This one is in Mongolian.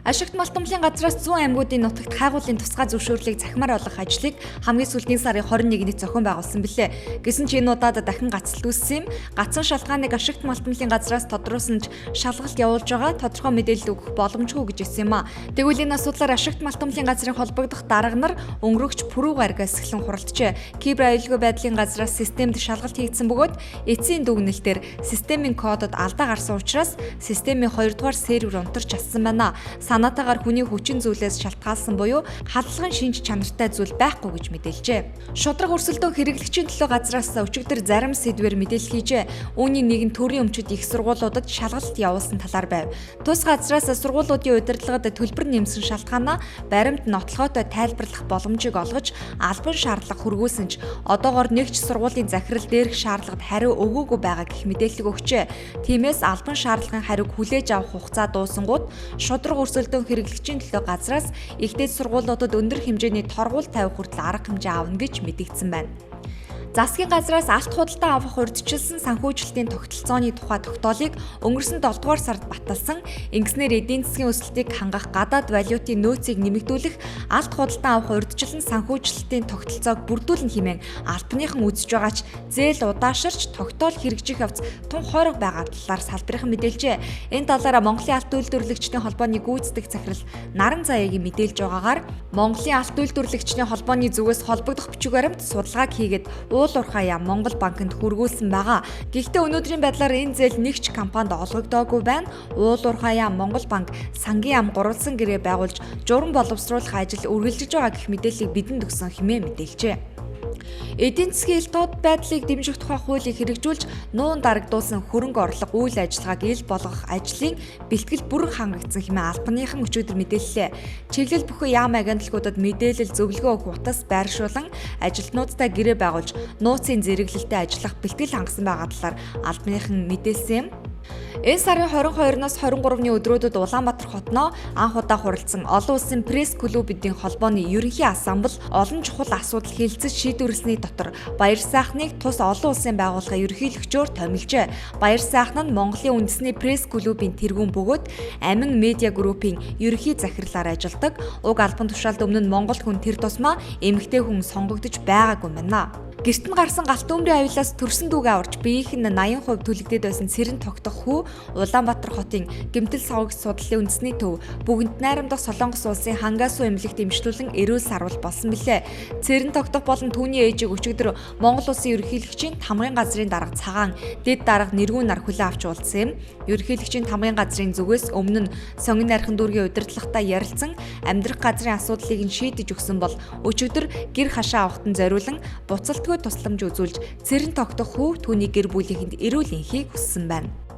Ашигт малтомлын газраас 100 аймагуудын нутагт хайгуулын тусгай зөвшөөрлийг захимаар олох ажлыг хамгийн сүүлийн сарын 21-нд зохион байгуулсан билээ. Гэсэн ч энэ удаад дахин гацалт үүссэн юм. Гацсан шалтгааныг ашигт малтомлын газраас тодруулсан ч шалгалт явуулж байгаа тодорхой мэдээлэл өгөх боломжгүй гэж хэлсэн юм а. Тэгвэл энэ асуудлаар ашигт малтомлын газрын холбогдох дарга нар өнгөрөгч пүрэв гарагаас эхлэн хуралджээ. Кибер аюулгүй байдлын газраас системд шалгалт хийгдсэн бөгөөд эцсийн дүгнэлтээр системийн кодод алдаа гарсан учраас системийн 2 дугаар сервер унтарч чадсан байна. Санаатаагаар хүний хүчин зүйлээс шалтгаалсан буюу хадлагын шинж чанартай зүйл байхгүй гэж мэдээлжээ. Шудраг өрсөлдөөн хэрэглэгчийн төлөө газраас өчигдөр зарим сэдвээр мэдээлэл хийжээ. Үүний нэг нь төрийн өмчөд их сургуулиудад шалгалт явуулсан талаар байв. Тус газраас сургуулиудын удирдлагад төлбөр нэмсэн шалтгаанаа баримт нотлохойтой тайлбарлах боломжийг олгож албан шаардлага хүргүүлсэн ч одоогоор нэг ч сургуулийн захирал дээрх шаардлагад хариу өгөөгүй байгаа гэх мэдээлэл өгчээ. Тиймээс албан шаардлагын хариуг хүлээж авах хугацаа дуусангууд шудраг өрсөлдөөн хэрэглэгчийн төлөө газраас ихтэй сургуулиудад өндөр хэмжээний торгууль тавих хүртэл арга хэмжээ авна гэж мэдэгдсэн байна. Засгийн газраас алт худалдаа авах урьдчилсан санхүүжилтийн тогтолцооны тухай тогтоолыг өнгөрсөн 7 дугаар сард баталсан. Ингэснээр эдийн засгийн өсөлтийг хангах гадаад валютын нөөцийг нэмэгдүүлэх, алт худалдаа авах урьдчилсан санхүүжилтийн тогтолцоог бүрдүүлнэ хэмээн албаныхан үзэж байгаа ч зээл удаашарч тогтоол хэрэгжих явц тун хойрог байгаа талаар салбарынхан мэдээлжээ. Энэ талаараа Монголын алт үйлдвэрлэгчдийн холбооны гүйцэтгэх захирал Наран Заяагийн мэдээлж байгаагаар Монголын алт үйлдвэрлэгчдийн холбооны зүгээс холбогдох бичиг баримт судалгааг хийгээд Уул Уурхай яам Монгол банкнд хүргүүлсэн байгаа. Гэхдээ өнөөдрийн байдлаар энэ зээл нэг ч компанид олгогдоогүй байна. Уул Уурхай яам Монгол банк сангийн ам гурвалсан гэрээ байгуулж журам боловсруулах ажил үргэлжлэж байгаа гэх мэдээллийг бидэнд өгсөн хэмээн мэдээлжээ. Эдийн засгийн элтууд байдлыг дэмжих тухай хуулийг хэрэгжүүлж нуун дарагдуулсан хөрөнгө орлого үйл ажиллагааг ил болгох ажлын бэлтгэл бүрэн хангагдсан хэмээн албаныхан өчигдөр мэдээллээ. Чиглэл бүхэн яам агентлагуудад мэдээлэл зөвлөгөө өгөх утас байршуулан ажилтнуудтай гэрээ байгуулж нууцын зэрэглэлтэд ажиллах бэлтгэл хангасан байгаа талаар албаныхан мэдээлсэн юм. Энэ сарын 22-наас 23-ны өдрүүдэд Улаанбаатар хотноо анх удаа хуралдсан олон улсын пресс клубүүдийн холбооны ерөнхий ассамбл олон чухал асуудал хэлэлцэж шийдвэрлэсний дотор Баяр сайхныг тус олон улсын байгууллагын ерөнхийлөгчөөр томилжээ. Баяр сайхан нь Монголын үндэсний пресс клубын тэргүүн бөгөөд Амин медиа группийн ерөнхий захирлаар ажилладаг. Уг албан тушаалд өмнө нь Монгол хүн тэр тусмаа эмэгтэй хүн сонгогдож байгаагүй байна. Гэрт нь гарсан галт өмрийн аюулаас төрсөн дүүгээ аварч биеийнх нь 80% түлэгдээд байсан Цэрэн тогтох хүү Улаанбаатар хотын гэмтэл савгч судлалын үндэсний төв бүгд найрамдах Солонгос улсын Хангасу эмнэлэгт эмчлүүлэн эрүүл сарвал болсон билээ. Цэрэн тогтох болон түүний ээжийг өчигдөр Монгол улсын ерөнхийлөгчийн тамгын газрын дарга цагаан дэд дарга нэргүүн нар хүлээн авч уулзсан юм. Ерөнхийлөгчийн тамгын газрын зүгээс өмнө нь сонгон найрхан дүүргийн удирдлагатай ярилцсан амьдрах газрын асуудлыг нь шийдэж өгсөн бол өчигдөр гэр хашаа авахтан зориулан буцалтгүй тусламж үзүүлж Цэрэн тогтох хүү түүний гэр бүлийнхэнд эрүүл энхийг хүссэн байна.